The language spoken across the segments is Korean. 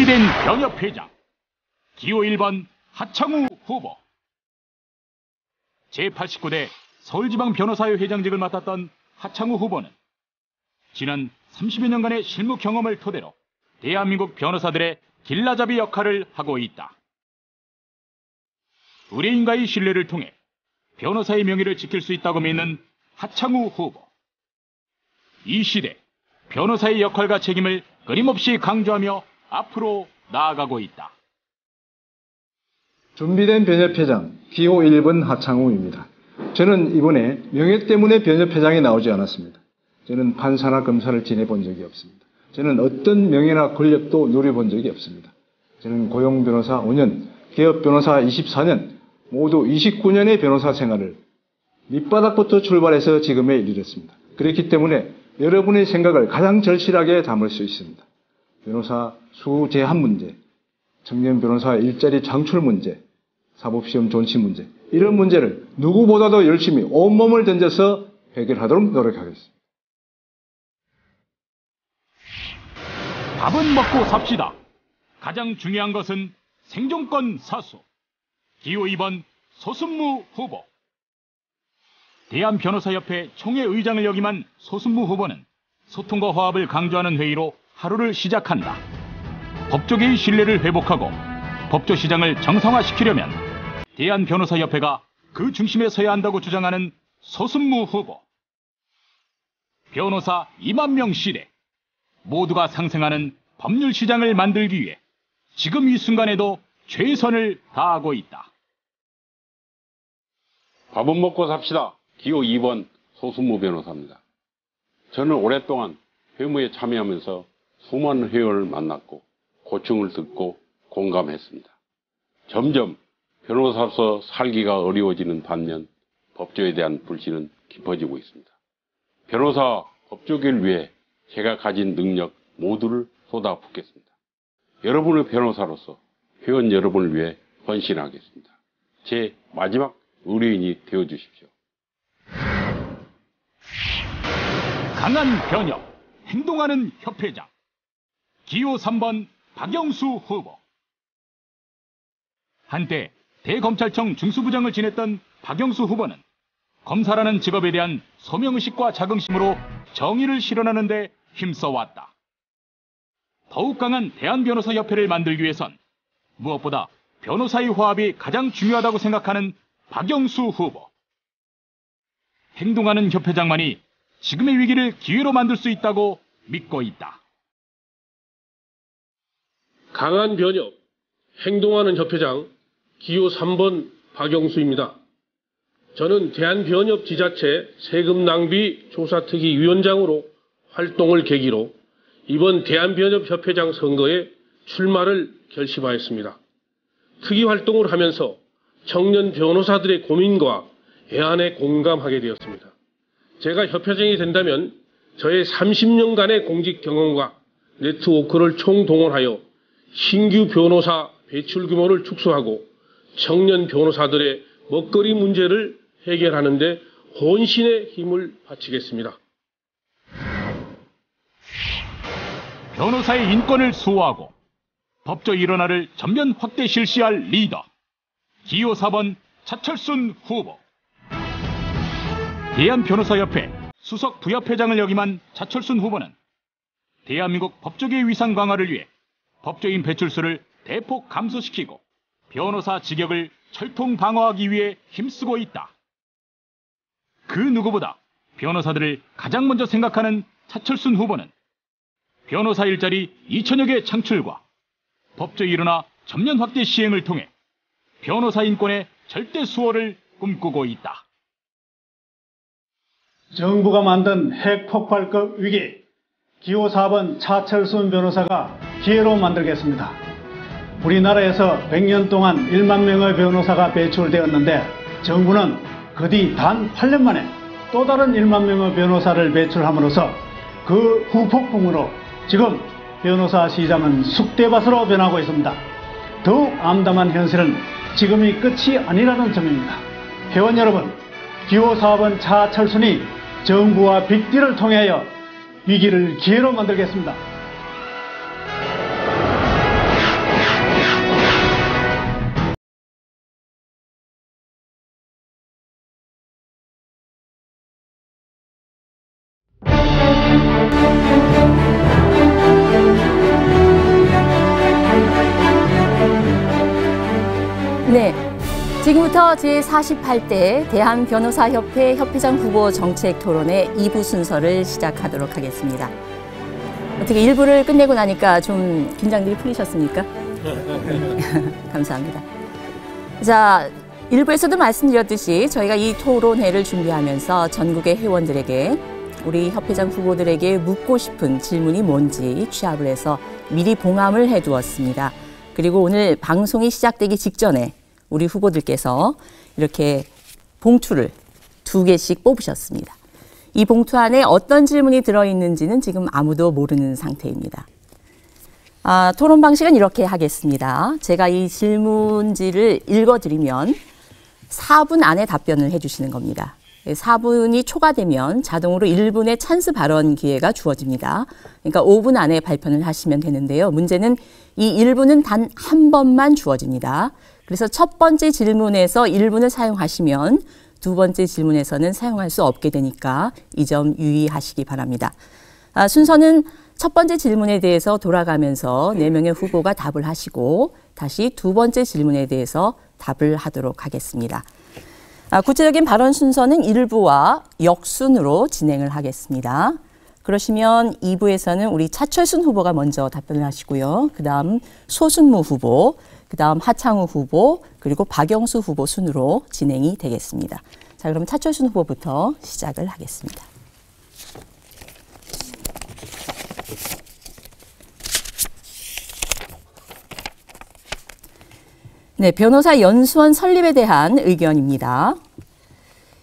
준비된 변협회장 기호 1번 하창우 후보. 제89대 서울지방변호사회 회장직을 맡았던 하창우 후보는 지난 30여 년간의 실무 경험을 토대로 대한민국 변호사들의 길라잡이 역할을 하고 있다. 의뢰인과의 신뢰를 통해 변호사의 명예를 지킬 수 있다고 믿는 하창우 후보. 이 시대 변호사의 역할과 책임을 끊임없이 강조하며 앞으로 나아가고 있다. 준비된 변협회장 기호 1번 하창우입니다. 저는 이번에 명예 때문에 변협회장에 나오지 않았습니다. 저는 판사나 검사를 지내본 적이 없습니다. 저는 어떤 명예나 권력도 누려본 적이 없습니다. 저는 고용변호사 5년, 개업변호사 24년, 모두 29년의 변호사 생활을 밑바닥부터 출발해서 지금에 이르렀습니다. 그렇기 때문에 여러분의 생각을 가장 절실하게 담을 수 있습니다. 변호사 수 제한 문제, 청년 변호사 일자리 창출 문제, 사법시험 존치 문제, 이런 문제를 누구보다도 열심히 온몸을 던져서 해결하도록 노력하겠습니다. 밥은 먹고 삽시다. 가장 중요한 것은 생존권 사수. 기호 2번 소순무 후보. 대한변호사협회 총회의장을 역임한 소순무 후보는 소통과 화합을 강조하는 회의로 하루를 시작한다. 법조계의 신뢰를 회복하고 법조 시장을 정상화시키려면 대한변호사협회가 그 중심에 서야 한다고 주장하는 소순무 후보. 변호사 2만 명 시대. 모두가 상생하는 법률 시장을 만들기 위해 지금 이 순간에도 최선을 다하고 있다. 밥은 먹고 삽시다. 기호 2번 소순무 변호사입니다. 저는 오랫동안 회무에 참여하면서 수많은 회원을 만났고 고충을 듣고 공감했습니다. 점점 변호사로서 살기가 어려워지는 반면 법조에 대한 불신은 깊어지고 있습니다. 변호사 법조계를 위해 제가 가진 능력 모두를 쏟아붓겠습니다. 여러분의 변호사로서 회원 여러분을 위해 헌신하겠습니다. 제 마지막 의뢰인이 되어주십시오. 강한 변협, 행동하는 협회장. 기호 3번 박영수 후보. 한때 대검찰청 중수부장을 지냈던 박영수 후보는 검사라는 직업에 대한 소명의식과 자긍심으로 정의를 실현하는 데 힘써왔다. 더욱 강한 대한변호사협회를 만들기 위해선 무엇보다 변호사의 화합이 가장 중요하다고 생각하는 박영수 후보. 행동하는 협회장만이 지금의 위기를 기회로 만들 수 있다고 믿고 있다. 강한 변협, 행동하는 협회장 기호 3번 박영수입니다. 저는 대한변협 지자체 세금 낭비 조사특위 위원장으로 활동을 계기로 이번 대한변협 협회장 선거에 출마를 결심하였습니다. 특위 활동을 하면서 청년 변호사들의 고민과 애안에 공감하게 되었습니다. 제가 협회장이 된다면 저의 30년간의 공직 경험과 네트워크를 총동원하여 신규 변호사 배출 규모를 축소하고 청년 변호사들의 먹거리 문제를 해결하는 데 혼신의 힘을 바치겠습니다. 변호사의 인권을 수호하고 법조 일원화를 전면 확대 실시할 리더. 기호 4번 차철순 후보. 대한변호사협회 수석 부협회장을 역임한 차철순 후보는 대한민국 법조계의 위상 강화를 위해 법조인 배출수를 대폭 감소시키고 변호사 직역을 철통 방어하기 위해 힘쓰고 있다. 그 누구보다 변호사들을 가장 먼저 생각하는 차철순 후보는 변호사 일자리 2천여 개 창출과 법조 일원화 전면 확대 시행을 통해 변호사 인권의 절대 수호를 꿈꾸고 있다. 정부가 만든 핵폭발급 위기, 기호 4번 차철순 변호사가 기회로 만들겠습니다. 우리나라에서 100년 동안 1만 명의 변호사가 배출되었는데 정부는 그 뒤 단 8년 만에 또 다른 1만 명의 변호사를 배출함으로써 그 후폭풍으로 지금 변호사 시장은 쑥대밭으로 변하고 있습니다. 더욱 암담한 현실은 지금이 끝이 아니라는 점입니다. 회원 여러분, 기호 4번 차철순이 정부와 빅딜을 통하여 위기를 기회로 만들겠습니다. 지금부터 제48대 대한변호사협회 협회장 후보 정책 토론의 2부 순서를 시작하도록 하겠습니다. 어떻게 1부를 끝내고 나니까 좀 긴장들이 풀리셨습니까? 감사합니다. 자, 1부에서도 말씀드렸듯이 저희가 이 토론회를 준비하면서 전국의 회원들에게 우리 협회장 후보들에게 묻고 싶은 질문이 뭔지 취합을 해서 미리 봉함을 해두었습니다. 그리고 오늘 방송이 시작되기 직전에 우리 후보들께서 이렇게 봉투를 2개씩 뽑으셨습니다. 이 봉투 안에 어떤 질문이 들어있는지는 지금 아무도 모르는 상태입니다. 토론 방식은 이렇게 하겠습니다. 제가 이 질문지를 읽어드리면 4분 안에 답변을 해주시는 겁니다. 4분이 초과되면 자동으로 1분의 찬스 발언 기회가 주어집니다. 그러니까 5분 안에 발표를 하시면 되는데요. 문제는 이 1분은 단 한 번만 주어집니다. 그래서 첫 번째 질문에서 1분을 사용하시면 두 번째 질문에서는 사용할 수 없게 되니까 이 점 유의하시기 바랍니다. 순서는 첫 번째 질문에 대해서 돌아가면서 4명의 후보가 답을 하시고 다시 두 번째 질문에 대해서 답을 하도록 하겠습니다. 구체적인 발언 순서는 1부와 역순으로 진행을 하겠습니다. 그러시면 2부에서는 우리 차철순 후보가 먼저 답변을 하시고요. 그 다음 소순무 후보, 그 다음 하창우 후보, 그리고 박영수 후보 순으로 진행이 되겠습니다. 자, 그럼 차철순 후보부터 시작을 하겠습니다. 네, 변호사 연수원 설립에 대한 의견입니다.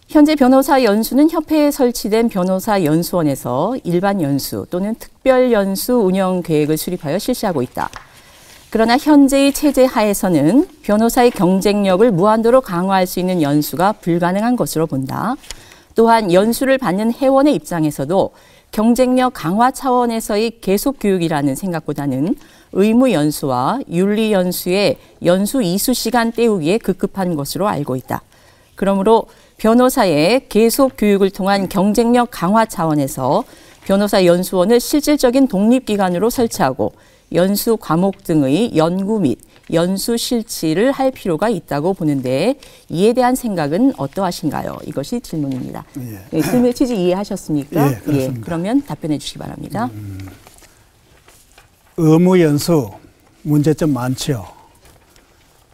현재 변호사 연수는 협회에 설치된 변호사 연수원에서 일반 연수 또는 특별 연수 운영 계획을 수립하여 실시하고 있다. 그러나 현재의 체제 하에서는 변호사의 경쟁력을 무한도로 강화할 수 있는 연수가 불가능한 것으로 본다. 또한 연수를 받는 회원의 입장에서도 경쟁력 강화 차원에서의 계속 교육이라는 생각보다는 의무 연수와 윤리 연수의 연수 이수 시간 때우기에 급급한 것으로 알고 있다. 그러므로 변호사의 계속 교육을 통한 경쟁력 강화 차원에서 변호사 연수원을 실질적인 독립기관으로 설치하고 연수 과목 등의 연구 및 연수 실치를 할 필요가 있다고 보는데 이에 대한 생각은 어떠하신가요? 이것이 질문입니다. 예. 질문의 취지 이해하셨습니까? 예, 그렇습니다. 예, 그러면 답변해 주시기 바랍니다. 의무 연수 문제점 많죠.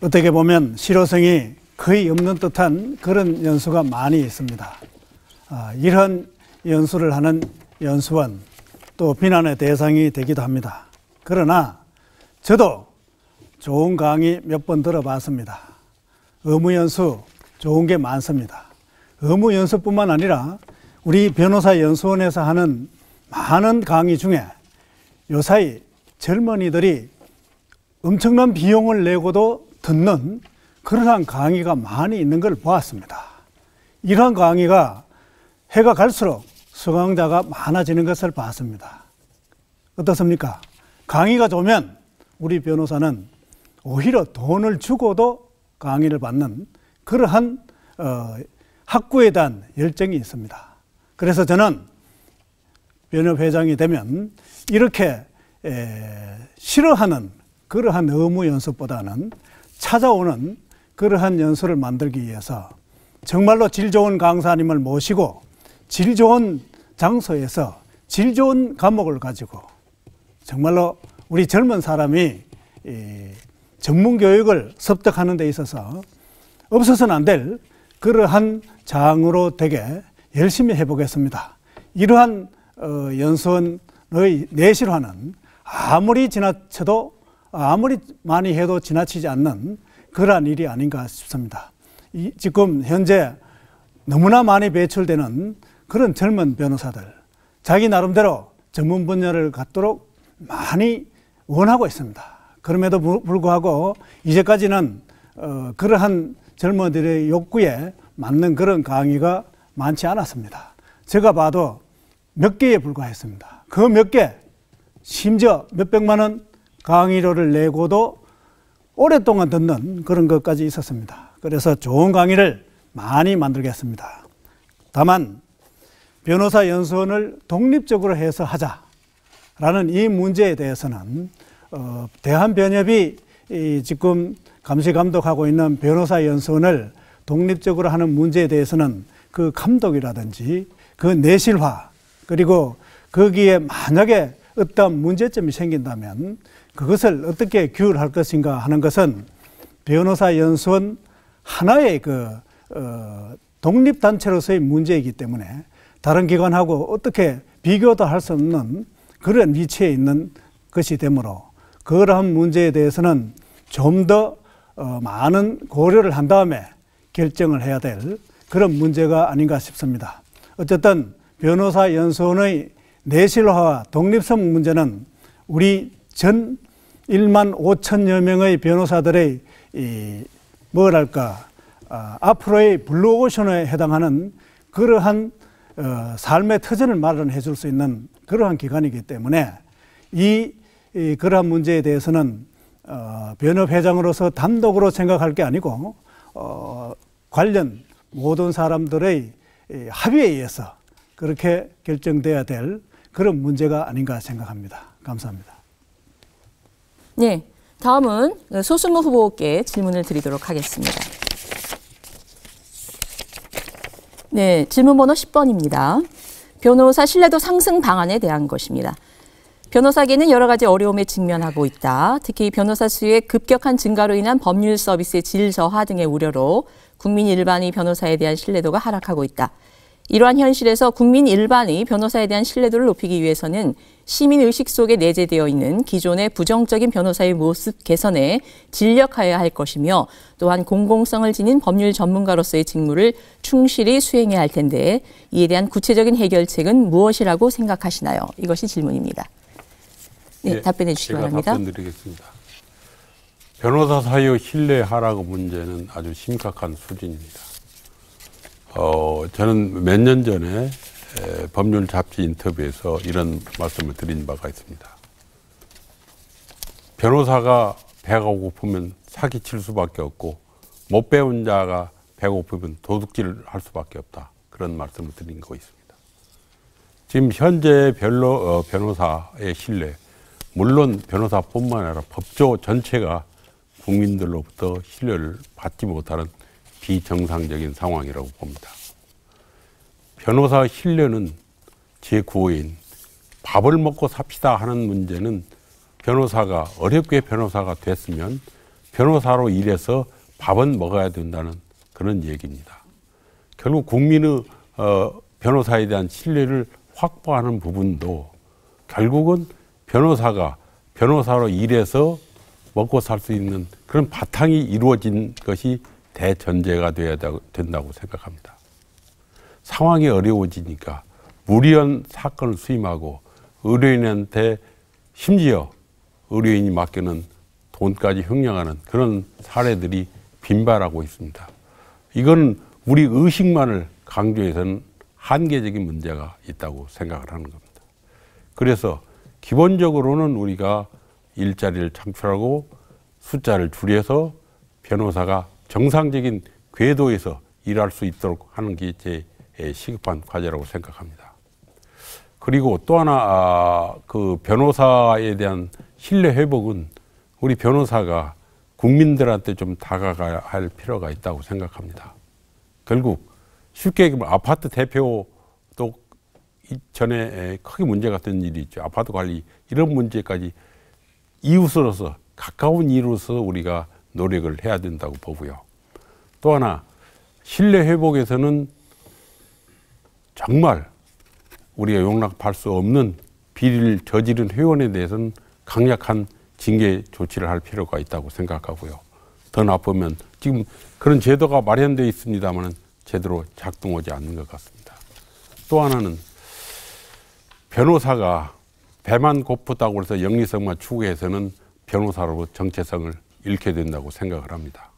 어떻게 보면 실효성이 거의 없는 듯한 그런 연수가 많이 있습니다. 이런 연수를 하는 연수원 또 비난의 대상이 되기도 합니다. 그러나 저도 좋은 강의 몇 번 들어봤습니다. 의무연수 좋은 게 많습니다. 의무연수뿐만 아니라 우리 변호사 연수원에서 하는 많은 강의 중에 요사이 젊은이들이 엄청난 비용을 내고도 듣는 그러한 강의가 많이 있는 걸 보았습니다. 이러한 강의가 해가 갈수록 수강자가 많아지는 것을 봤습니다. 어떻습니까? 강의가 좋으면 우리 변호사는 오히려 돈을 주고도 강의를 받는 그러한 학구에 대한 열정이 있습니다. 그래서 저는 변협회장이 되면 이렇게 싫어하는 그러한 의무 연수보다는 찾아오는 그러한 연수를 만들기 위해서 정말로 질 좋은 강사님을 모시고 질 좋은 장소에서 질 좋은 과목을 가지고 정말로 우리 젊은 사람이 전문 교육을 습득하는 데 있어서 없어서는 안 될 그러한 장으로 되게 열심히 해보겠습니다. 이러한 연수원의 내실화는 아무리 지나쳐도 아무리 많이 해도 지나치지 않는 그러한 일이 아닌가 싶습니다. 지금 현재 너무나 많이 배출되는 그런 젊은 변호사들, 자기 나름대로 전문 분야를 갖도록 많이 원하고 있습니다. 그럼에도 불구하고 이제까지는 그러한 젊은이들의 욕구에 맞는 그런 강의가 많지 않았습니다. 제가 봐도 몇 개에 불과했습니다. 그 몇 개, 심지어 몇백만 원 강의료를 내고도 오랫동안 듣는 그런 것까지 있었습니다. 그래서 좋은 강의를 많이 만들겠습니다. 다만 변호사 연수원을 독립적으로 해서 하자라는 이 문제에 대해서는 대한변협이 지금 감시 감독하고 있는 변호사연수원을 독립적으로 하는 문제에 대해서는 그 감독이라든지 그 내실화, 그리고 거기에 만약에 어떤 문제점이 생긴다면 그것을 어떻게 규율할 것인가 하는 것은 변호사연수원 하나의 독립단체로서의 문제이기 때문에 다른 기관하고 어떻게 비교도 할 수 없는 그런 위치에 있는 것이 되므로 그러한 문제에 대해서는 좀 더 많은 고려를 한 다음에 결정을 해야 될 그런 문제가 아닌가 싶습니다. 어쨌든 변호사연수원의 내실화와 독립성 문제는 우리 전 1만 5천여 명의 변호사들의 앞으로의 블루오션에 해당하는 그러한 삶의 터전을 마련해 줄 수 있는 그러한 기관이기 때문에 그러한 문제에 대해서는 변협회장으로서 단독으로 생각할 게 아니고 관련 모든 사람들의 합의에 의해서 그렇게 결정돼야 될 그런 문제가 아닌가 생각합니다. 감사합니다. 네, 다음은 소수무 후보께 질문을 드리도록 하겠습니다. 네, 질문 번호 10번입니다. 변호사 신뢰도 상승 방안에 대한 것입니다. 변호사계는 여러 가지 어려움에 직면하고 있다. 특히 변호사 수의 급격한 증가로 인한 법률 서비스의 질 저하 등의 우려로 국민 일반이 변호사에 대한 신뢰도가 하락하고 있다. 이러한 현실에서 국민 일반이 변호사에 대한 신뢰도를 높이기 위해서는 시민의식 속에 내재되어 있는 기존의 부정적인 변호사의 모습 개선에 진력하여야 할 것이며 또한 공공성을 지닌 법률 전문가로서의 직무를 충실히 수행해야 할 텐데 이에 대한 구체적인 해결책은 무엇이라고 생각하시나요? 이것이 질문입니다. 네, 답변해 주시기 바랍니다. 제가 답변드리겠습니다. 변호사 사이의 신뢰 하락 문제는 아주 심각한 수준입니다. 저는 몇 년 전에 법률 잡지 인터뷰에서 이런 말씀을 드린 바가 있습니다. 변호사가 배가 고프면 사기칠 수밖에 없고 못 배운 자가 배가 고프면 도둑질을 할 수밖에 없다. 그런 말씀을 드린 거 있습니다. 지금 현재 변호사의 신뢰, 물론 변호사뿐만 아니라 법조 전체가 국민들로부터 신뢰를 받지 못하는 비정상적인 상황이라고 봅니다. 변호사 신뢰는 제9호인 밥을 먹고 삽시다 하는 문제는 변호사가 어렵게 변호사가 됐으면 변호사로 일해서 밥은 먹어야 된다는 그런 얘기입니다. 결국 국민의 변호사에 대한 신뢰를 확보하는 부분도 결국은 변호사가 변호사로 일해서 먹고 살 수 있는 그런 바탕이 이루어진 것이 대전제가 되어야 된다고 생각합니다. 상황이 어려워지니까 무리한 사건을 수임하고 의료인한테 심지어 의료인이 맡기는 돈까지 횡령하는 그런 사례들이 빈발하고 있습니다. 이건 우리 의식만을 강조해서는 한계적인 문제가 있다고 생각을 하는 겁니다. 그래서 기본적으로는 우리가 일자리를 창출하고 숫자를 줄여서 변호사가 정상적인 궤도에서 일할 수 있도록 하는 게 제 시급한 과제라고 생각합니다. 그리고 또 하나 그 변호사에 대한 신뢰 회복은 우리 변호사가 국민들한테 좀 다가가야 할 필요가 있다고 생각합니다. 결국 쉽게 얘기하면 아파트 대표도 이전에 크게 문제가 된 일이 있죠. 아파트 관리 이런 문제까지 이웃으로서 가까운 이웃으로서 우리가 노력을 해야 된다고 보고요. 또 하나 신뢰 회복에서는 정말 우리가 용납할 수 없는 비리를 저지른 회원에 대해서는 강력한 징계 조치를 할 필요가 있다고 생각하고요. 더 나쁘면 지금 그런 제도가 마련되어 있습니다만 제대로 작동하지 않는 것 같습니다. 또 하나는 변호사가 배만 고프다고 해서 영리성만 추구해서는 변호사로 정체성을 잃게 된다고 생각을 합니다.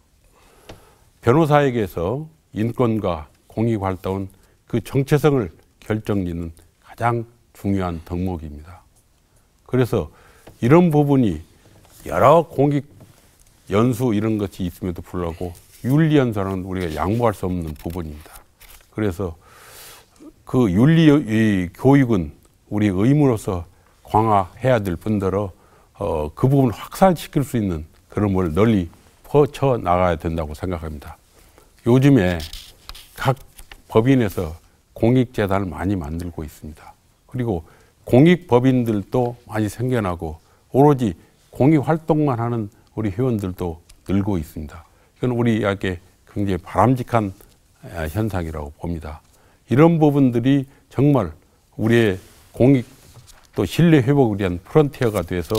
변호사에게서 인권과 공익활동은 그 정체성을 결정짓는 가장 중요한 덕목입니다. 그래서 이런 부분이 여러 공익 연수 이런 것이 있음에도 불구하고 윤리연수는 우리가 양보할 수 없는 부분입니다. 그래서 그 윤리 교육은 우리 의무로서 강화해야 될 뿐더러 그 부분을 확산시킬 수 있는 그런 걸 널리 퍼쳐 나가야 된다고 생각합니다. 요즘에 각 법인에서 공익재단을 많이 만들고 있습니다. 그리고 공익법인들도 많이 생겨나고 오로지 공익활동만 하는 우리 회원들도 늘고 있습니다. 이건 우리에게 굉장히 바람직한 현상이라고 봅니다. 이런 부분들이 정말 우리의 공익 또 신뢰 회복을 위한 프론티어가 돼서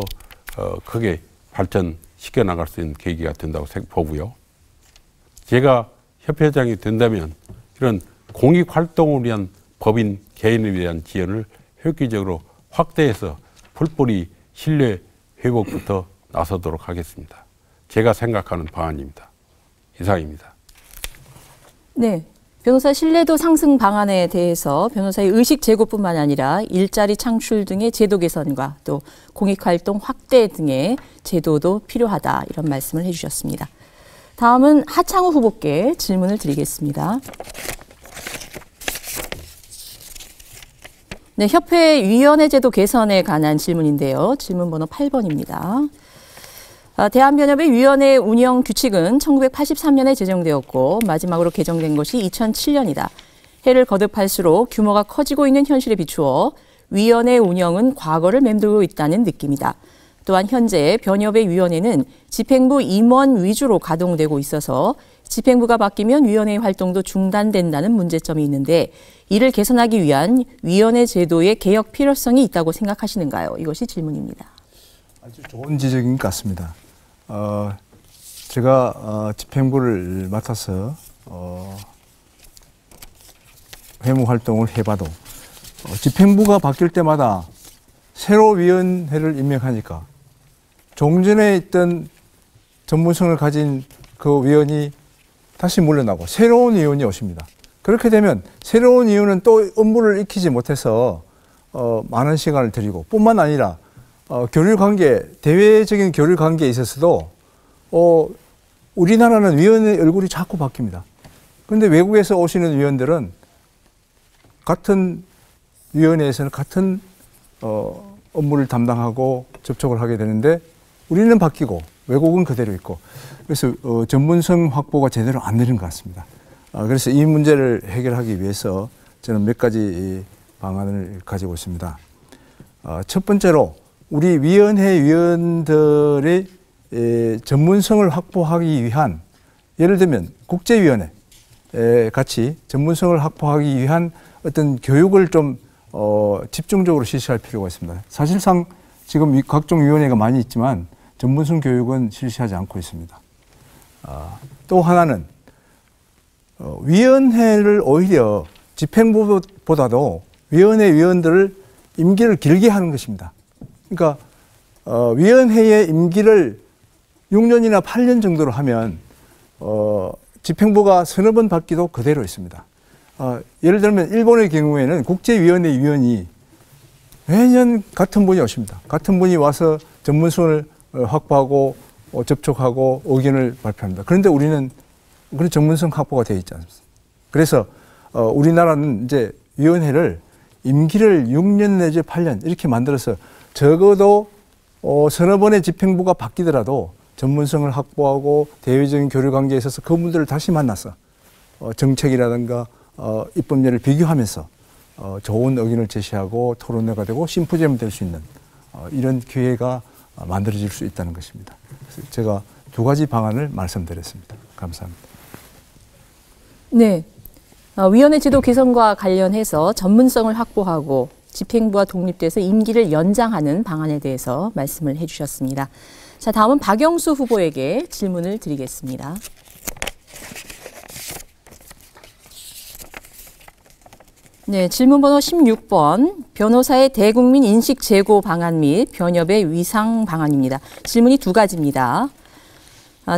크게 발전시켜 나갈 수 있는 계기가 된다고 보고요. 제가 협회장이 된다면 이런 공익활동을 위한 법인 개인에 대한 지원을 획기적으로 확대해서 풀뿌리 신뢰 회복부터 나서도록 하겠습니다. 제가 생각하는 방안입니다. 이상입니다. 네. 변호사 신뢰도 상승 방안에 대해서 변호사의 의식 제고뿐만 아니라 일자리 창출 등의 제도 개선과 또 공익활동 확대 등의 제도도 필요하다 이런 말씀을 해주셨습니다. 다음은 하창우 후보께 질문을 드리겠습니다. 네, 협회 위원회 제도 개선에 관한 질문인데요. 질문 번호 8번입니다. 대한변협의 위원회 운영 규칙은 1983년에 제정되었고 마지막으로 개정된 것이 2007년이다. 해를 거듭할수록 규모가 커지고 있는 현실에 비추어 위원회 운영은 과거를 맴돌고 있다는 느낌이다. 또한 현재 변협의 위원회는 집행부 임원 위주로 가동되고 있어서 집행부가 바뀌면 위원회 활동도 중단된다는 문제점이 있는데 이를 개선하기 위한 위원회 제도의 개혁 필요성이 있다고 생각하시는가요? 이것이 질문입니다. 아주 좋은 지적인 것 같습니다. 제가 집행부를 맡아서 회무 활동을 해봐도 집행부가 바뀔 때마다 새로 위원회를 임명하니까 종전에 있던 전문성을 가진 그 위원이 다시 물러나고 새로운 위원이 오십니다. 그렇게 되면 새로운 위원은 또 업무를 익히지 못해서 많은 시간을 들이고 뿐만 아니라 교류 관계, 대외적인 교류 관계에 있어서도 우리나라는 위원의 얼굴이 자꾸 바뀝니다. 그런데 외국에서 오시는 위원들은 같은 위원회에서는 같은 업무를 담당하고 접촉을 하게 되는데 우리는 바뀌고 외국은 그대로 있고 그래서 전문성 확보가 제대로 안 되는 것 같습니다. 그래서 이 문제를 해결하기 위해서 저는 몇 가지 방안을 가지고 있습니다. 첫 번째로 우리 위원회 위원들의 전문성을 확보하기 위한 예를 들면 국제위원회 같이 전문성을 확보하기 위한 어떤 교육을 좀 집중적으로 실시할 필요가 있습니다. 사실상 지금 각종 위원회가 많이 있지만 전문성 교육은 실시하지 않고 있습니다. 또 하나는 위원회를 오히려 집행부보다도 위원회 위원들을 임기를 길게 하는 것입니다. 그러니까 위원회의 임기를 6년이나 8년 정도로 하면 집행부가 서너 번 바뀌도 그대로 있습니다. 예를 들면 일본의 경우에는 국제위원회 위원이 매년 같은 분이 오십니다. 같은 분이 와서 전문성을 확보하고 접촉하고 의견을 발표합니다. 그런데 우리는 그런 전문성 확보가 되어 있지 않습니다. 그래서 우리나라는 이제 위원회를 임기를 6년 내지 8년 이렇게 만들어서 적어도 서너 번의 집행부가 바뀌더라도 전문성을 확보하고 대외적인 교류 관계에 있어서 그분들을 다시 만나서 정책이라든가 입법례를 비교하면서 좋은 의견을 제시하고 토론회가 되고 심포지엄이 될 수 있는 이런 기회가 만들어질 수 있다는 것입니다. 그래서 제가 두 가지 방안을 말씀드렸습니다. 감사합니다. 네, 위원회 제도 개선과 관련해서 전문성을 확보하고 집행부와 독립돼서 임기를 연장하는 방안에 대해서 말씀을 해주셨습니다. 자, 다음은 박영수 후보에게 질문을 드리겠습니다. 네, 질문 번호 16번, 변호사의 대국민 인식 제고 방안 및 변협의 위상 방안입니다. 질문이 두 가지입니다.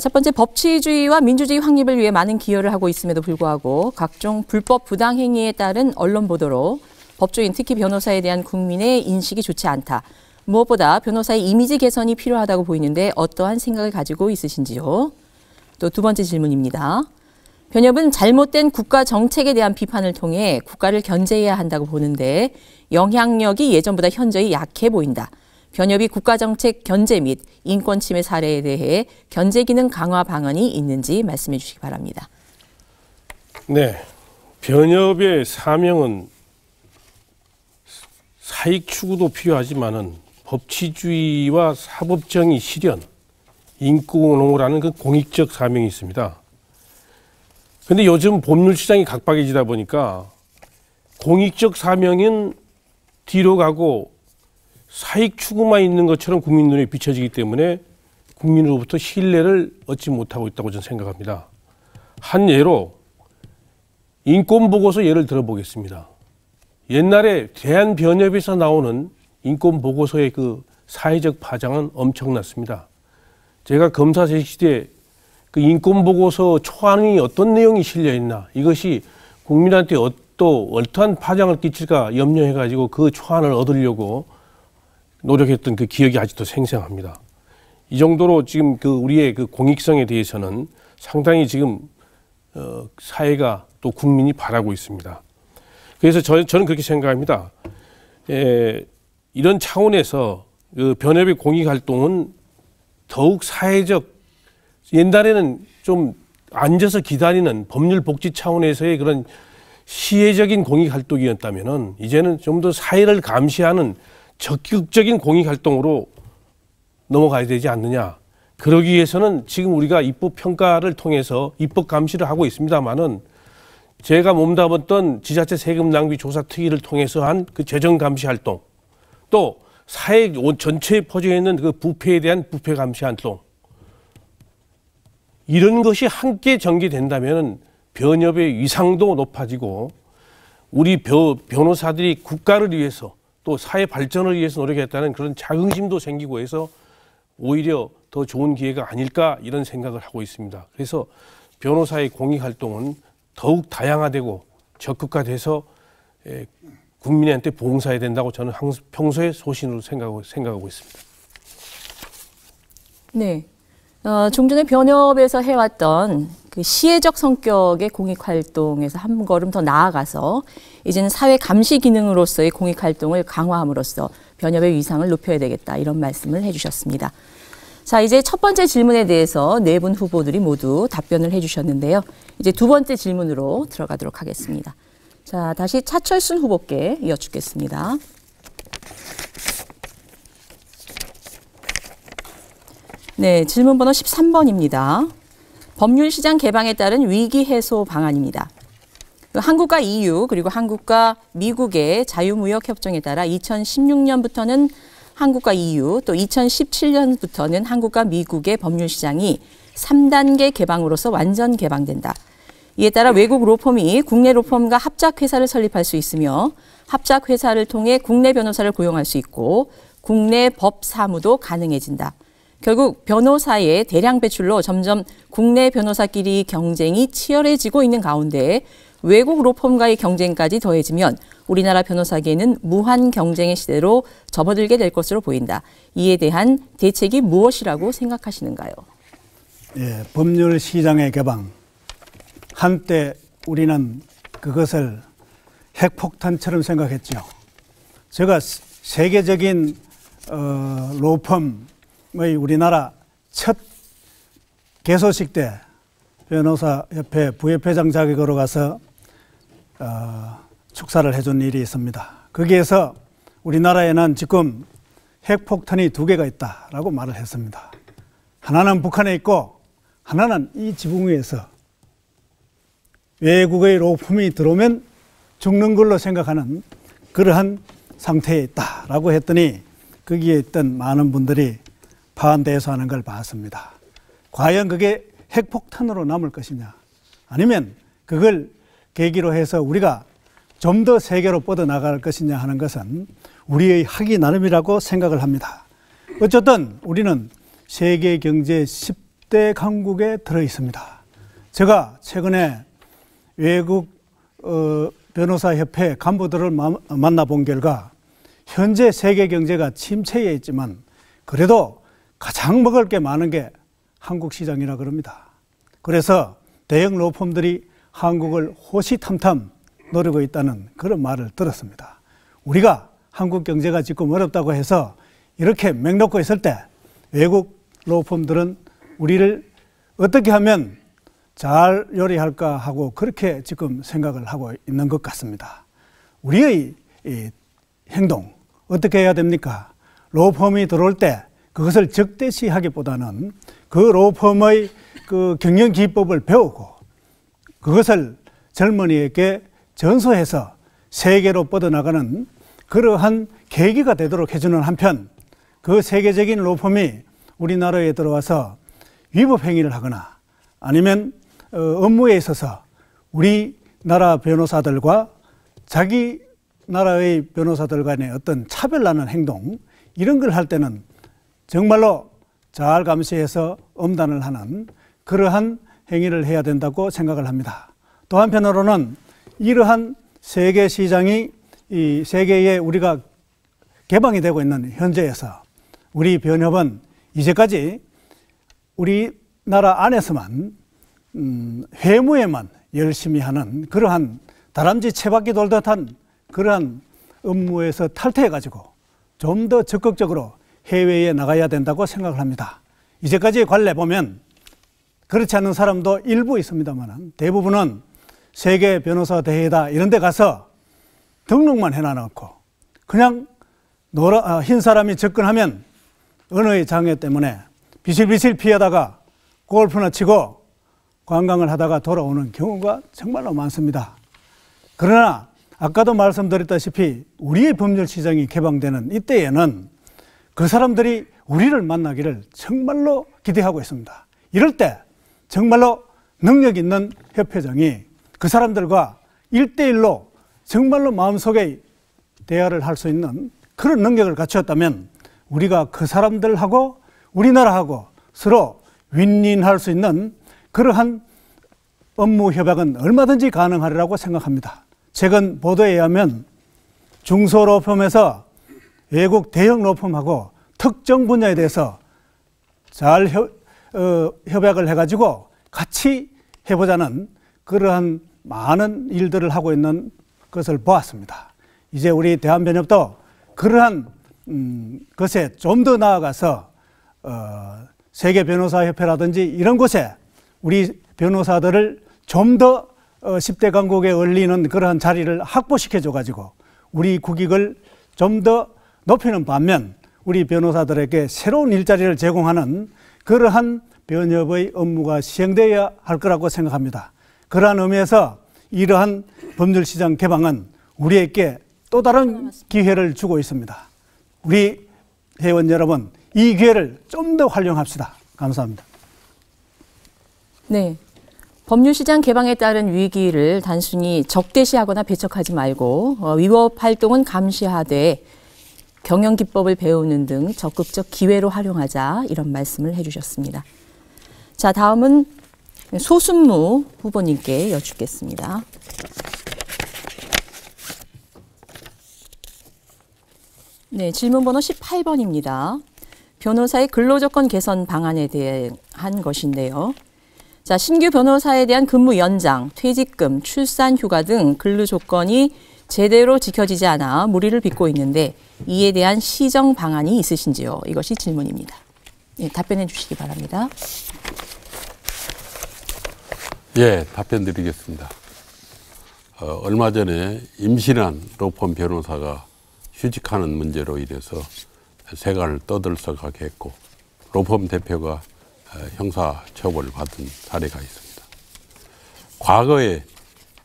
첫 번째, 법치주의와 민주주의 확립을 위해 많은 기여를 하고 있음에도 불구하고 각종 불법 부당행위에 따른 언론 보도로 법조인, 특히 변호사에 대한 국민의 인식이 좋지 않다. 무엇보다 변호사의 이미지 개선이 필요하다고 보이는데 어떠한 생각을 가지고 있으신지요? 또 두 번째 질문입니다. 변협은 잘못된 국가 정책에 대한 비판을 통해 국가를 견제해야 한다고 보는데 영향력이 예전보다 현저히 약해 보인다. 변협이 국가정책 견제 및 인권침해 사례에 대해 견제 기능 강화 방안이 있는지 말씀해 주시기 바랍니다. 네, 변협의 사명은 사익 추구도 필요하지만은 법치주의와 사법정의 실현, 인권옹호라는 그 공익적 사명이 있습니다. 그런데 요즘 법률 시장이 각박해지다 보니까 공익적 사명은 뒤로 가고 사익 추구만 있는 것처럼 국민 눈에 비춰지기 때문에 국민으로부터 신뢰를 얻지 못하고 있다고 저는 생각합니다. 한 예로 인권보고서 예를 들어보겠습니다. 옛날에 대한변협에서 나오는 인권보고서의 그 사회적 파장은 엄청났습니다. 제가 검사재직 시대에 그 인권보고서 초안이 어떤 내용이 실려있나, 이것이 국민한테 또 어떠한 파장을 끼칠까 염려해가지고 그 초안을 얻으려고 노력했던 그 기억이 아직도 생생합니다. 이 정도로 지금 그 우리의 그 공익성에 대해서는 상당히 지금 사회가 또 국민이 바라고 있습니다. 그래서 저는 그렇게 생각합니다. 이런 차원에서 그 변협의 공익 활동은 더욱 사회적, 옛날에는 좀 앉아서 기다리는 법률 복지 차원에서의 그런 시혜적인 공익 활동이었다면은 이제는 좀 더 사회를 감시하는 적극적인 공익 활동으로 넘어가야 되지 않느냐. 그러기 위해서는 지금 우리가 입법 평가를 통해서 입법 감시를 하고 있습니다만은 제가 몸담았던 지자체 세금 낭비 조사 특위를 통해서 한 그 재정 감시 활동, 또 사회 전체에 퍼져 있는 그 부패에 대한 부패 감시 활동, 이런 것이 함께 전개된다면 변협의 위상도 높아지고 우리 변호사들이 국가를 위해서 또 사회 발전을 위해서 노력했다는 그런 자긍심도 생기고 해서 오히려 더 좋은 기회가 아닐까 이런 생각을 하고 있습니다. 그래서 변호사의 공익 활동은 더욱 다양화되고 적극화돼서 국민한테 봉사해야 된다고 저는 평소에 소신으로 생각하고 있습니다. 네. 좀 전에 변협에서 해왔던 그 시혜적 성격의 공익활동에서 한 걸음 더 나아가서 이제는 사회 감시 기능으로서의 공익활동을 강화함으로써 변협의 위상을 높여야 되겠다, 이런 말씀을 해주셨습니다. 자, 이제 첫 번째 질문에 대해서 네 분 후보들이 모두 답변을 해주셨는데요. 이제 두 번째 질문으로 들어가도록 하겠습니다. 자, 다시 차철순 후보께 이어주겠습니다. 네, 질문 번호 13번입니다. 법률시장 개방에 따른 위기 해소 방안입니다. 한국과 EU 그리고 한국과 미국의 자유무역협정에 따라 2016년부터는 한국과 EU 또 2017년부터는 한국과 미국의 법률시장이 3단계 개방으로서 완전 개방된다. 이에 따라 외국 로펌이 국내 로펌과 합작회사를 설립할 수 있으며 합작회사를 통해 국내 변호사를 고용할 수 있고 국내 법 사무도 가능해진다. 결국 변호사의 대량 배출로 점점 국내 변호사끼리 경쟁이 치열해지고 있는 가운데 외국 로펌과의 경쟁까지 더해지면 우리나라 변호사계는 무한 경쟁의 시대로 접어들게 될 것으로 보인다. 이에 대한 대책이 무엇이라고 생각하시는가요? 예, 법률 시장의 개방. 한때 우리는 그것을 핵폭탄처럼 생각했죠. 제가 세계적인 로펌의 우리나라 첫 개소식 때 변호사협회 부협회장 자격으로 가서 축사를 해준 일이 있습니다. 거기에서 우리나라에는 지금 핵폭탄이 2개가 있다라고 말을 했습니다. 하나는 북한에 있고 하나는 이 지붕 위에서 외국의 로펌이 들어오면 죽는 걸로 생각하는 그러한 상태에 있다라고 했더니 거기에 있던 많은 분들이 파한대소하는 걸 봤습니다. 과연 그게 핵폭탄으로 남을 것이냐, 아니면 그걸 계기로 해서 우리가 좀 더 세계로 뻗어나갈 것이냐 하는 것은 우리의 학이 나름이라고 생각을 합니다. 어쨌든 우리는 세계 경제 10대 강국에 들어 있습니다. 제가 최근에 외국 변호사협회 간부들을 만나본 결과 현재 세계 경제가 침체에 있지만 그래도 가장 먹을 게 많은 게 한국 시장이라 그럽니다. 그래서 대형 로펌들이 한국을 호시탐탐 노리고 있다는 그런 말을 들었습니다. 우리가 한국 경제가 지금 어렵다고 해서 이렇게 맹놓고 있을 때 외국 로펌들은 우리를 어떻게 하면 잘 요리할까 하고 그렇게 지금 생각을 하고 있는 것 같습니다. 우리의 이 행동 어떻게 해야 됩니까? 로펌이 들어올 때 그것을 적대시하기보다는 그 로펌의 그 경영 기법을 배우고 그것을 젊은이에게 전수해서 세계로 뻗어나가는 그러한 계기가 되도록 해주는 한편 그 세계적인 로펌이 우리나라에 들어와서 위법 행위를 하거나 아니면 업무에 있어서 우리나라 변호사들과 자기 나라의 변호사들 간의 어떤 차별나는 행동 이런 걸 할 때는 정말로 잘 감시해서 엄단을 하는 그러한 행위를 해야 된다고 생각을 합니다. 또 한편으로는 이러한 세계 시장이 이 세계에 우리가 개방이 되고 있는 현재에서 우리 변협은 이제까지 우리나라 안에서만 회무에만 열심히 하는 그러한 다람쥐 채바퀴 돌듯한 그러한 업무에서 탈퇴해가지고 좀 더 적극적으로 해외에 나가야 된다고 생각을 합니다. 이제까지 관례 보면 그렇지 않은 사람도 일부 있습니다만 대부분은 세계 변호사 대회다 이런 데 가서 등록만 해놔놓고 그냥 흰 사람이 접근하면 언어의 장애 때문에 비실비실 피하다가 골프나 치고 관광을 하다가 돌아오는 경우가 정말로 많습니다. 그러나 아까도 말씀드렸다시피 우리의 법률 시장이 개방되는 이때에는 그 사람들이 우리를 만나기를 정말로 기대하고 있습니다. 이럴 때 정말로 능력 있는 협회장이 그 사람들과 1대1로 정말로 마음속에 대화를 할 수 있는 그런 능력을 갖추었다면 우리가 그 사람들하고 우리나라하고 서로 윈윈할 수 있는 그러한 업무 협약은 얼마든지 가능하리라고 생각합니다. 최근 보도에 의하면 중소로펌에서 외국 대형 로펌하고 특정 분야에 대해서 잘 협약을 해가지고 같이 해보자는 그러한 많은 일들을 하고 있는 것을 보았습니다. 이제 우리 대한변협도 그러한 것에 좀 더 나아가서 세계변호사협회라든지 이런 곳에 우리 변호사들을 좀 더 10대 강국에 올리는 그러한 자리를 확보시켜줘가지고 우리 국익을 좀 더 높이는 반면 우리 변호사들에게 새로운 일자리를 제공하는 그러한 변협의 업무가 시행되어야 할 거라고 생각합니다. 그러한 의미에서 이러한 법률시장 개방은 우리에게 또 다른 기회를 주고 있습니다. 우리 회원 여러분, 이 기회를 좀 더 활용합시다. 감사합니다. 네. 법률시장 개방에 따른 위기를 단순히 적대시하거나 배척하지 말고 위법 활동은 감시하되 경영기법을 배우는 등 적극적 기회로 활용하자 이런 말씀을 해주셨습니다. 자, 다음은 소순무 후보님께 여쭙겠습니다. 네, 질문 번호 18번입니다. 변호사의 근로조건 개선 방안에 대한 것인데요. 자, 신규 변호사에 대한 근무 연장, 퇴직금, 출산 휴가 등 근로조건이 제대로 지켜지지 않아 무리를 빚고 있는데 이에 대한 시정 방안이 있으신지요? 이것이 질문입니다. 네, 답변해 주시기 바랍니다. 예, 답변 드리겠습니다. 얼마 전에 임신한 로펌 변호사가 휴직하는 문제로 인해서 세간을 떠들썩하게 했고 로펌 대표가 형사 처벌을 받은 사례가 있습니다. 과거에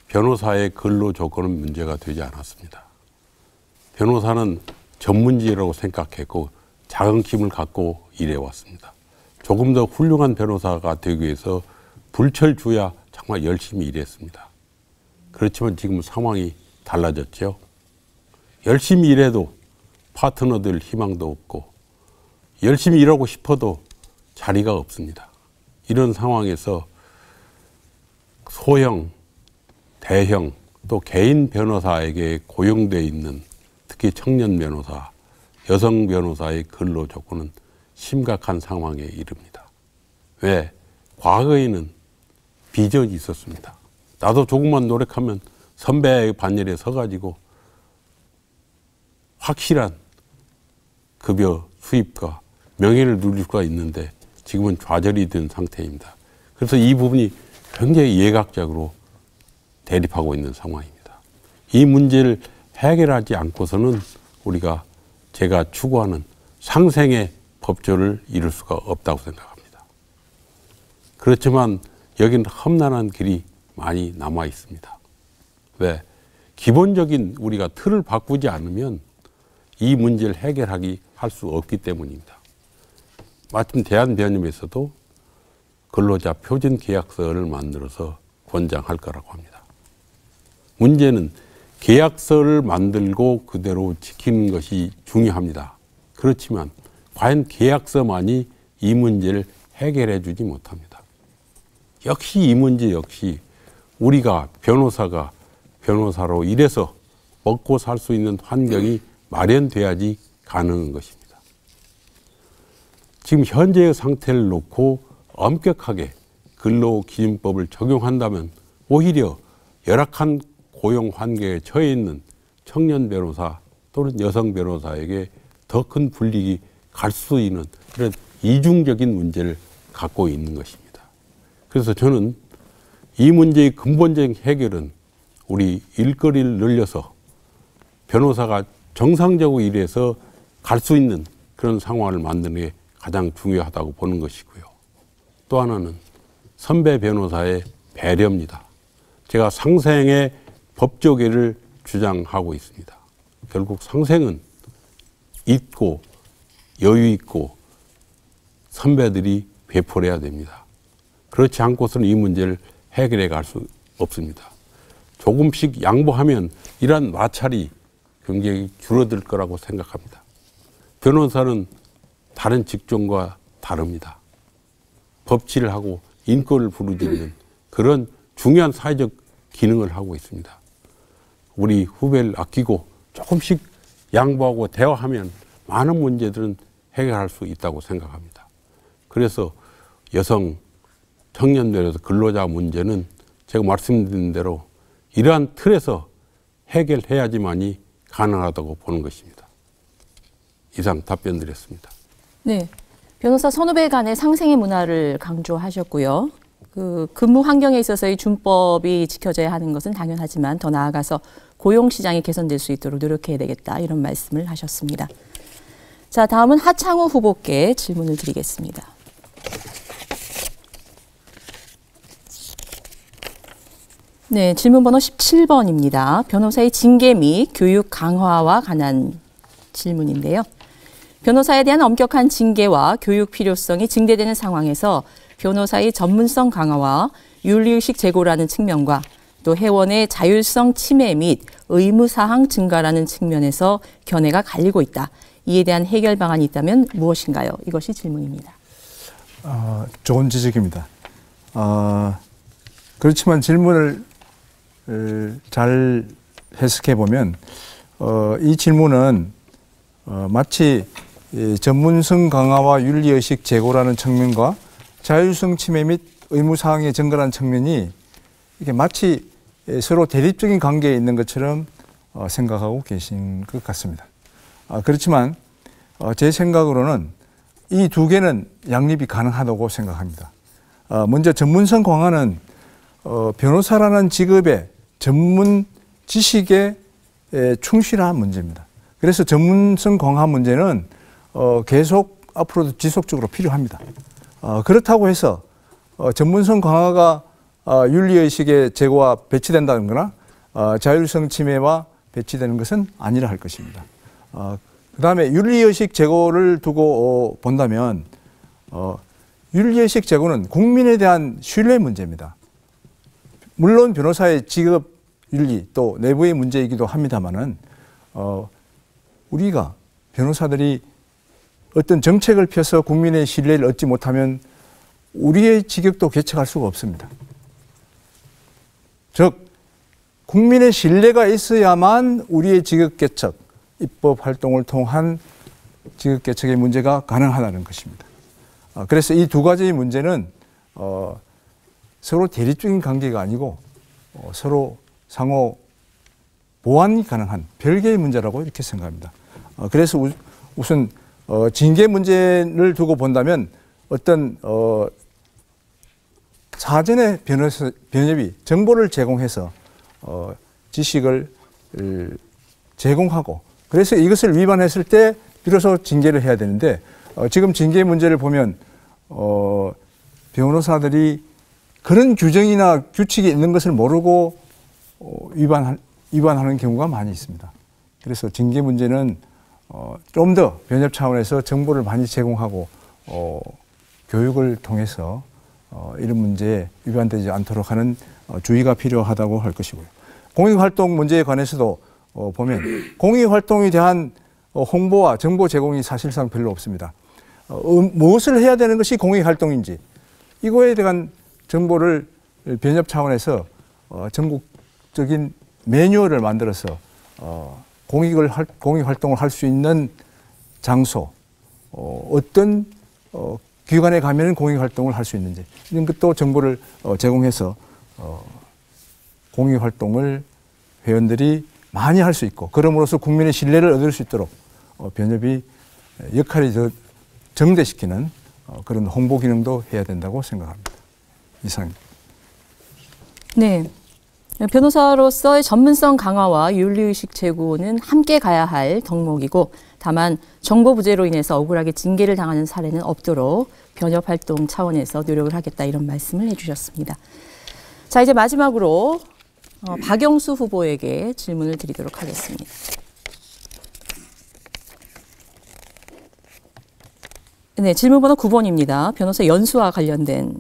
변호사의 근로 조건은 문제가 되지 않았습니다. 변호사는 전문직이라고 생각했고 자긍심을 갖고 일해왔습니다. 조금 더 훌륭한 변호사가 되기 위해서 불철주야 정말 열심히 일했습니다. 그렇지만 지금 상황이 달라졌죠. 열심히 일해도 파트너들 희망도 없고 열심히 일하고 싶어도 자리가 없습니다. 이런 상황에서 소형, 대형, 또 개인 변호사에게 고용되어 있는 특히 청년 변호사, 여성 변호사의 근로 조건은 심각한 상황에 이릅니다. 왜? 과거에는 비전이 있었습니다. 나도 조금만 노력하면 선배의 반열에 서가지고 확실한 급여 수입과 명예를 누릴 수가 있는데 지금은 좌절이 된 상태입니다. 그래서 이 부분이 굉장히 예각적으로 대립하고 있는 상황입니다. 이 문제를 해결하지 않고서는 우리가 제가 추구하는 상생의 법조를 이룰 수가 없다고 생각합니다. 그렇지만 여기는 험난한 길이 많이 남아 있습니다. 왜? 기본적인 우리가 틀을 바꾸지 않으면 이 문제를 해결하기 할 수 없기 때문입니다. 마침 대한변협에서도 근로자 표준계약서를 만들어서 권장할 거라고 합니다. 문제는 계약서를 만들고 그대로 지키는 것이 중요합니다. 그렇지만 과연 계약서만이 이 문제를 해결해 주지 못합니다. 역시 이 문제 역시 우리가 변호사가 변호사로 일해서 먹고 살 수 있는 환경이 마련돼야지 가능한 것입니다. 지금 현재의 상태를 놓고 엄격하게 근로기준법을 적용한다면 오히려 열악한 고용 환경에 처해 있는 청년 변호사 또는 여성 변호사에게 더 큰 불이익이 갈 수 있는 그런 이중적인 문제를 갖고 있는 것입니다. 그래서 저는 이 문제의 근본적인 해결은 우리 일거리를 늘려서 변호사가 정상적으로 일해서 갈 수 있는 그런 상황을 만드는 게 가장 중요하다고 보는 것이고요. 또 하나는 선배 변호사의 배려입니다. 제가 상생의 법조계를 주장하고 있습니다. 결국 상생은 있고 여유 있고 선배들이 배포를 해야 됩니다. 그렇지 않고서는 이 문제를 해결해 갈 수 없습니다. 조금씩 양보하면 이러한 마찰이 굉장히 줄어들 거라고 생각합니다. 변호사는 다른 직종과 다릅니다. 법치를 하고 인권을 부르짖는 그런 중요한 사회적 기능을 하고 있습니다. 우리 후배를 아끼고 조금씩 양보하고 대화하면 많은 문제들은 해결할 수 있다고 생각합니다. 그래서 여성 청년들에서 근로자 문제는 제가 말씀드린 대로 이러한 틀에서 해결해야지만이 가능하다고 보는 것입니다. 이상 답변 드렸습니다. 네, 변호사 선후배 간의 상생의 문화를 강조하셨고요. 그 근무 환경에 있어서의 준법이 지켜져야 하는 것은 당연하지만 더 나아가서 고용시장이 개선될 수 있도록 노력해야 되겠다 이런 말씀을 하셨습니다. 자, 다음은 하창우 후보께 질문을 드리겠습니다. 네, 질문 번호 17번입니다. 변호사의 징계 및 교육 강화와 관한 질문인데요. 변호사에 대한 엄격한 징계와 교육 필요성이 증대되는 상황에서 변호사의 전문성 강화와 윤리의식 제고라는 측면과 또 회원의 자율성 침해 및 의무사항 증가라는 측면에서 견해가 갈리고 있다. 이에 대한 해결 방안이 있다면 무엇인가요? 이것이 질문입니다. 좋은 지적입니다. 그렇지만 질문을 잘 해석해 보면 이 질문은 마치 전문성 강화와 윤리의식 제고라는 측면과 자율성 침해 및 의무사항의 증가라는 측면이 이게 마치 서로 대립적인 관계에 있는 것처럼 생각하고 계신 것 같습니다. 그렇지만 제 생각으로는 이 두 개는 양립이 가능하다고 생각합니다. 먼저 전문성 강화는 변호사라는 직업의 전문 지식에 충실한 문제입니다. 그래서 전문성 강화 문제는 계속 앞으로도 지속적으로 필요합니다. 그렇다고 해서 전문성 강화가 윤리의식의 제고와 배치된다는 거나 자율성 침해와 배치되는 것은 아니라 할 것입니다. 그 다음에 윤리의식 제고를 두고 본다면 윤리의식 제고는 국민에 대한 신뢰 문제입니다. 물론 변호사의 직업 윤리 또 내부의 문제이기도 합니다만은 우리가 변호사들이 어떤 정책을 펴서 국민의 신뢰를 얻지 못하면 우리의 직역도 개척할 수가 없습니다. 즉 국민의 신뢰가 있어야만 우리의 직역 개척, 입법 활동을 통한 직역 개척의 문제가 가능하다는 것입니다. 그래서 이 두 가지의 문제는 서로 대립적인 관계가 아니고 서로 상호 보완이 가능한 별개의 문제라고 이렇게 생각합니다. 그래서 우선 징계 문제를 두고 본다면 어떤 사전에 변협이 정보를 제공해서 지식을 제공하고 그래서 이것을 위반했을 때 비로소 징계를 해야 되는데 지금 징계 문제를 보면 변호사들이 그런 규정이나 규칙이 있는 것을 모르고 위반하는 경우가 많이 있습니다. 그래서 징계 문제는 좀 더 변협 차원에서 정보를 많이 제공하고 교육을 통해서 이런 문제에 위반되지 않도록 하는 주의가 필요하다고 할 것이고요. 공익활동 문제에 관해서도 보면 공익활동에 대한 홍보와 정보 제공이 사실상 별로 없습니다. 무엇을 해야 되는 것이 공익활동인지 이거에 대한 정보를 변협 차원에서 전국적인 매뉴얼을 만들어서 공익활동을 할 수 있는 장소, 어떤 기관에 가면 공익활동을 할 수 있는지 이런 것도 정보를 제공해서 공익활동을 회원들이 많이 할 수 있고 그럼으로써 국민의 신뢰를 얻을 수 있도록 변협이 역할을 더 정대시키는 그런 홍보 기능도 해야 된다고 생각합니다. 이상입니다. 네. 변호사로서의 전문성 강화와 윤리의식 제고는 함께 가야 할 덕목이고 다만 정보 부재로 인해서 억울하게 징계를 당하는 사례는 없도록 변협 활동 차원에서 노력을 하겠다 이런 말씀을 해주셨습니다. 자, 이제 마지막으로 박영수 후보에게 질문을 드리도록 하겠습니다. 네, 질문 번호 9번입니다. 변호사 연수와 관련된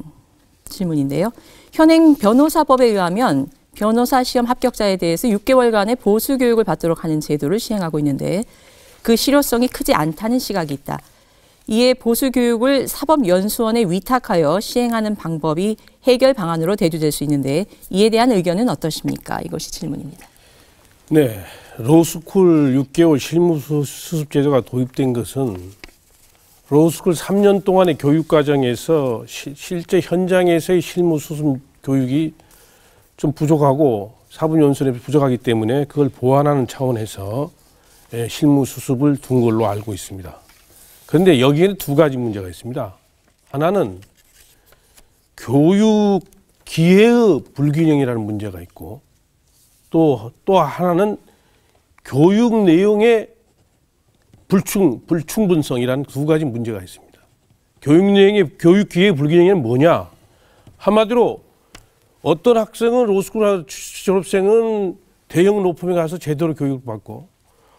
질문인데요. 현행 변호사법에 의하면 변호사 시험 합격자에 대해서 6개월간의 보수 교육을 받도록 하는 제도를 시행하고 있는데 그 실효성이 크지 않다는 시각이 있다. 이에 보수 교육을 사법연수원에 위탁하여 시행하는 방법이 해결 방안으로 대두될 수 있는데 이에 대한 의견은 어떠십니까? 이것이 질문입니다. 네, 로스쿨 6개월 실무수습 제도가 도입된 것은 로스쿨 3년 동안의 교육 과정에서 실제 현장에서의 실무수습 교육이 좀 부족하고 사법연수원에 부족하기 때문에 그걸 보완하는 차원에서 실무수습을 둔 걸로 알고 있습니다. 그런데 여기에는 두 가지 문제가 있습니다. 하나는 교육 기회의 불균형이라는 문제가 있고 또 하나는 교육 내용의 불충분성이라는 두 가지 문제가 있습니다. 교육 내용의 교육 기회의 불균형은 뭐냐? 한마디로 어떤 학생은 로스쿨 졸업생은 대형 로펌에 가서 제대로 교육을 받고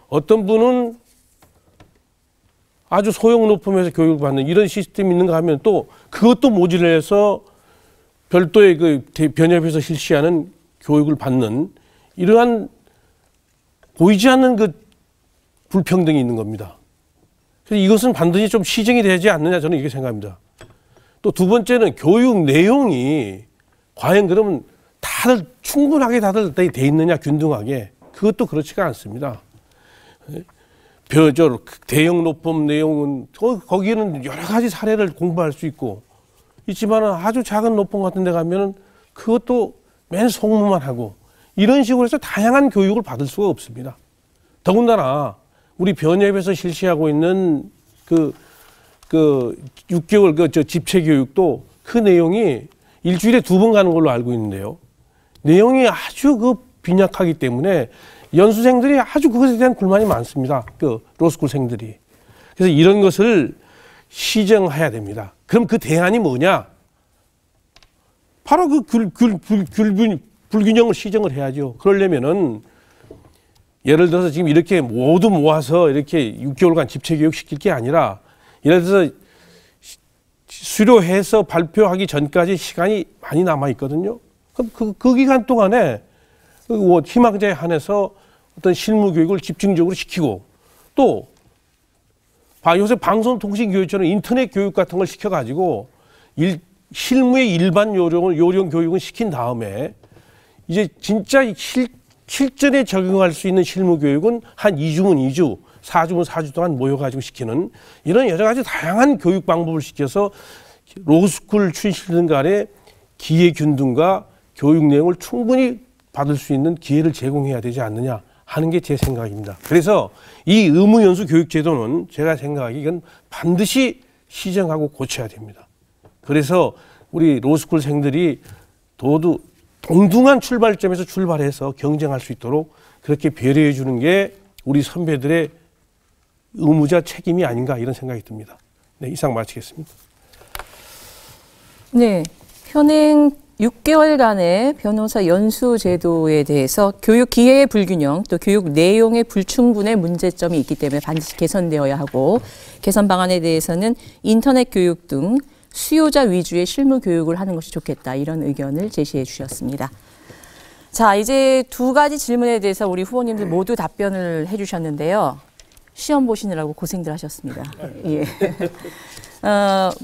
어떤 분은 아주 소형 로펌에서 교육을 받는 이런 시스템이 있는가 하면 또 그것도 모질해서 별도의 그 변협에서 실시하는 교육을 받는 이러한 보이지 않는 그 불평등이 있는 겁니다. 그래서 이것은 반드시 좀 시정이 되지 않느냐 저는 이렇게 생각합니다. 또 두 번째는 교육 내용이 과연 그러면 다들 충분하게 다들 돼 있느냐 균등하게 그것도 그렇지가 않습니다. 대형 로펌 내용은 거기에는 여러 가지 사례를 공부할 수 있고 있지만 아주 작은 로펌 같은 데 가면은 그것도 맨 송무만 하고 이런 식으로 해서 다양한 교육을 받을 수가 없습니다. 더군다나 우리 변협에서 실시하고 있는 그 6개월 집체 교육도 그 내용이 일주일에 2번 가는 걸로 알고 있는데요. 내용이 아주 빈약하기 때문에 연수생들이 아주 그것에 대한 불만이 많습니다. 로스쿨생들이. 그래서 이런 것을 시정해야 됩니다. 그럼 그 대안이 뭐냐? 바로 불균형을 시정을 해야죠. 그러려면은 예를 들어서 지금 이렇게 모두 모아서 이렇게 6개월간 집체 교육 시킬 게 아니라 예를 들어서 수료해서 발표하기 전까지 시간이 많이 남아 있거든요. 그럼 그 기간 동안에 희망자에 한해서 어떤 실무 교육을 집중적으로 시키고 또 요새 방송통신교육처럼 인터넷 교육 같은 걸 시켜가지고 실무의 일반 요령 교육은 시킨 다음에 이제 진짜 실전에 적용할 수 있는 실무 교육은 한 2주면 2주, 4주면 4주 동안 모여가지고 시키는 이런 여러 가지 다양한 교육 방법을 시켜서 로스쿨 출신들 간의 기회 균등과 교육 내용을 충분히 받을 수 있는 기회를 제공해야 되지 않느냐 하는 게 제 생각입니다. 그래서 이 의무연수 교육제도는 제가 생각하기에 이건 반드시 시정하고 고쳐야 됩니다. 그래서 우리 로스쿨생들이 모두 동등한 출발점에서 출발해서 경쟁할 수 있도록 그렇게 배려해 주는 게 우리 선배들의 의무자 책임이 아닌가 이런 생각이 듭니다. 네, 이상 마치겠습니다. 네, 현행 6개월간의 변호사 연수 제도에 대해서 교육 기회의 불균형, 또 교육 내용의 불충분의 문제점이 있기 때문에 반드시 개선되어야 하고, 개선 방안에 대해서는 인터넷 교육 등 수요자 위주의 실무 교육을 하는 것이 좋겠다, 이런 의견을 제시해 주셨습니다. 자, 이제 두 가지 질문에 대해서 우리 후보님들 모두 답변을 해 주셨는데요. 시험 보시느라고 고생들 하셨습니다. 예.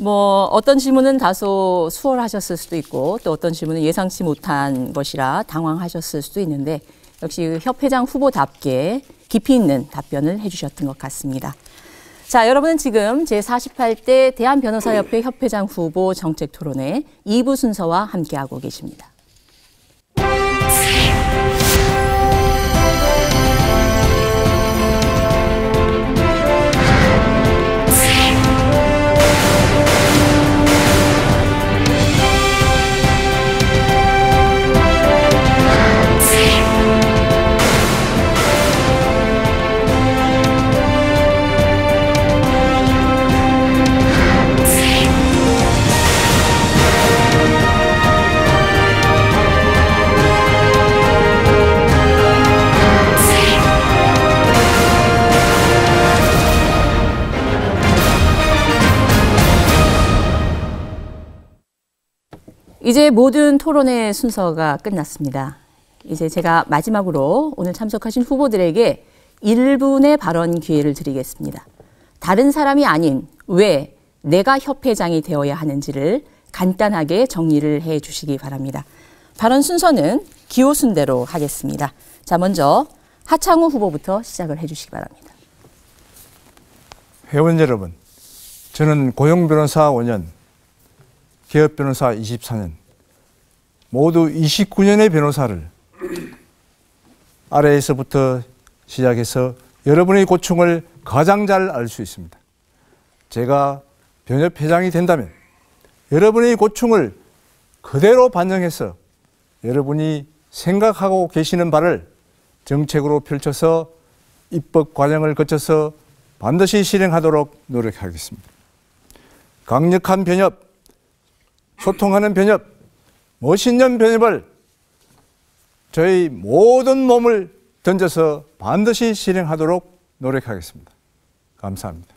어떤 질문은 다소 수월하셨을 수도 있고, 또 어떤 질문은 예상치 못한 것이라 당황하셨을 수도 있는데, 역시 협회장 후보답게 깊이 있는 답변을 해주셨던 것 같습니다. 자, 여러분은 지금 제48대 대한변호사협회 협회장 후보 정책토론회 2부 순서와 함께하고 계십니다. 이제 모든 토론의 순서가 끝났습니다. 이제 제가 마지막으로 오늘 참석하신 후보들에게 1분의 발언 기회를 드리겠습니다. 다른 사람이 아닌 왜 내가 협회장이 되어야 하는지를 간단하게 정리를 해 주시기 바랍니다. 발언 순서는 기호순대로 하겠습니다. 자, 먼저 하창우 후보부터 시작을 해 주시기 바랍니다. 회원 여러분, 저는 고용변호사 5년, 개업변호사 24년, 모두 29년의 변호사를 아래에서부터 시작해서 여러분의 고충을 가장 잘 알 수 있습니다. 제가 변협회장이 된다면 여러분의 고충을 그대로 반영해서 여러분이 생각하고 계시는 바를 정책으로 펼쳐서 입법 과정을 거쳐서 반드시 실행하도록 노력하겠습니다. 강력한 변협, 소통하는 변협, 멋있는 변협을 저희 모든 몸을 던져서 반드시 실행하도록 노력하겠습니다. 감사합니다.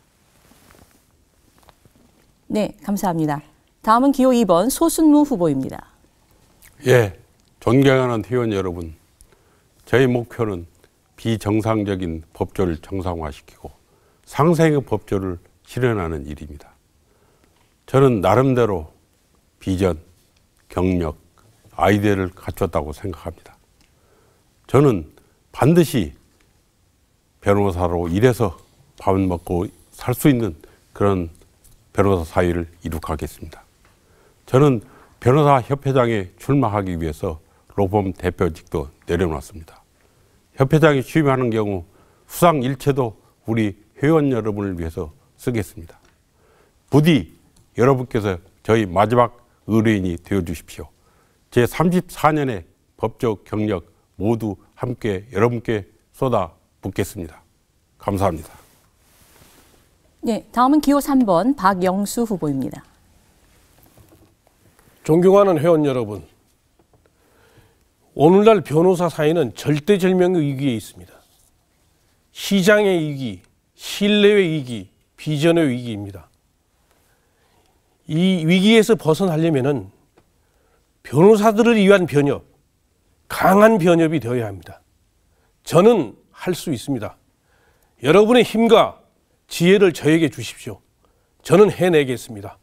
네, 감사합니다. 다음은 기호 2번 소순무 후보입니다. 예, 존경하는 회원 여러분, 저희 목표는 비정상적인 법조를 정상화시키고 상생의 법조를 실현하는 일입니다. 저는 나름대로 비전, 경력, 아이디어를 갖췄다고 생각합니다. 저는 반드시 변호사로 일해서 밥을 먹고 살 수 있는 그런 변호사 사회를 이룩하겠습니다. 저는 변호사 협회장에 출마하기 위해서 로펌 대표직도 내려놨습니다. 협회장이 취임하는 경우 수상 일체도 우리 회원 여러분을 위해서 쓰겠습니다. 부디 여러분께서 저희 마지막 의뢰인이 되어주십시오. 제 34년의 법적 경력 모두 함께 여러분께 쏟아붓겠습니다. 감사합니다. 네, 다음은 기호 3번 박영수 후보입니다. 존경하는 회원 여러분, 오늘날 변호사 사회는 절대절명의 위기에 있습니다. 시장의 위기, 신뢰의 위기, 비전의 위기입니다. 이 위기에서 벗어나려면 변호사들을 위한 변협, 강한 변협이 되어야 합니다. 저는 할 수 있습니다. 여러분의 힘과 지혜를 저에게 주십시오. 저는 해내겠습니다.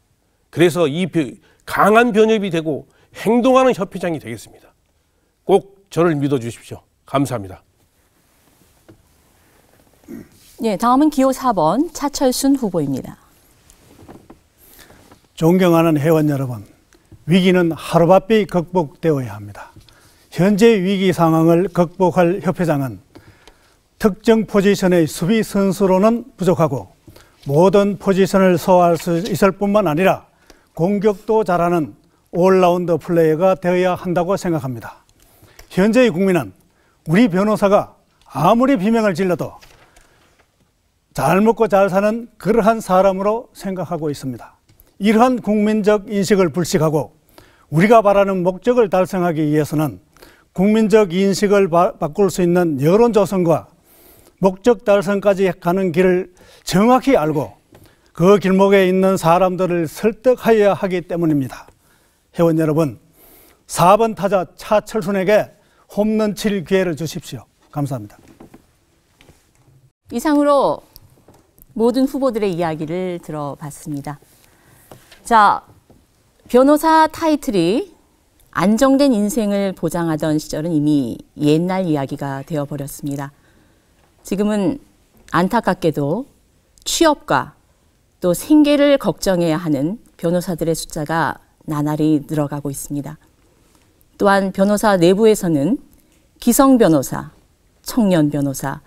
그래서 이 강한 변협이 되고 행동하는 협회장이 되겠습니다. 꼭 저를 믿어주십시오. 감사합니다. 네, 다음은 기호 4번 차철순 후보입니다. 존경하는 회원 여러분, 위기는 하루바삐 극복되어야 합니다. 현재 위기 상황을 극복할 협회장은 특정 포지션의 수비 선수로는 부족하고 모든 포지션을 소화할 수 있을 뿐만 아니라 공격도 잘하는 올라운드 플레이어가 되어야 한다고 생각합니다. 현재의 국민은 우리 변호사가 아무리 비명을 질러도 잘 먹고 잘 사는 그러한 사람으로 생각하고 있습니다. 이러한 국민적 인식을 불식하고 우리가 바라는 목적을 달성하기 위해서는 국민적 인식을 바꿀 수 있는 여론 조성과 목적 달성까지 가는 길을 정확히 알고 그 길목에 있는 사람들을 설득하여야 하기 때문입니다. 회원 여러분, 4번 타자 차철순에게 홈런 칠 기회를 주십시오. 감사합니다. 이상으로 모든 후보들의 이야기를 들어봤습니다. 자, 변호사 타이틀이 안정된 인생을 보장하던 시절은 이미 옛날 이야기가 되어버렸습니다. 지금은 안타깝게도 취업과 또 생계를 걱정해야 하는 변호사들의 숫자가 나날이 늘어가고 있습니다. 또한 변호사 내부에서는 기성 변호사, 청년 변호사,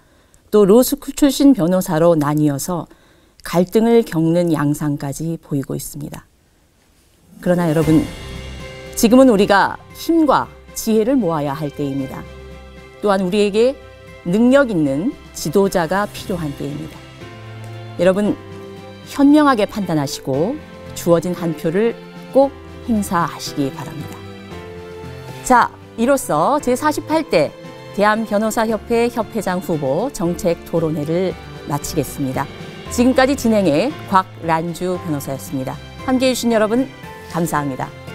또 로스쿨 출신 변호사로 나뉘어서 갈등을 겪는 양상까지 보이고 있습니다. 그러나 여러분, 지금은 우리가 힘과 지혜를 모아야 할 때입니다. 또한 우리에게 능력 있는 지도자가 필요한 때입니다. 여러분, 현명하게 판단하시고 주어진 한 표를 꼭 행사하시기 바랍니다. 자, 이로써 제48대 대한변호사협회 협회장 후보 정책 토론회를 마치겠습니다. 지금까지 진행해 곽란주 변호사였습니다. 함께해 주신 여러분 감사합니다.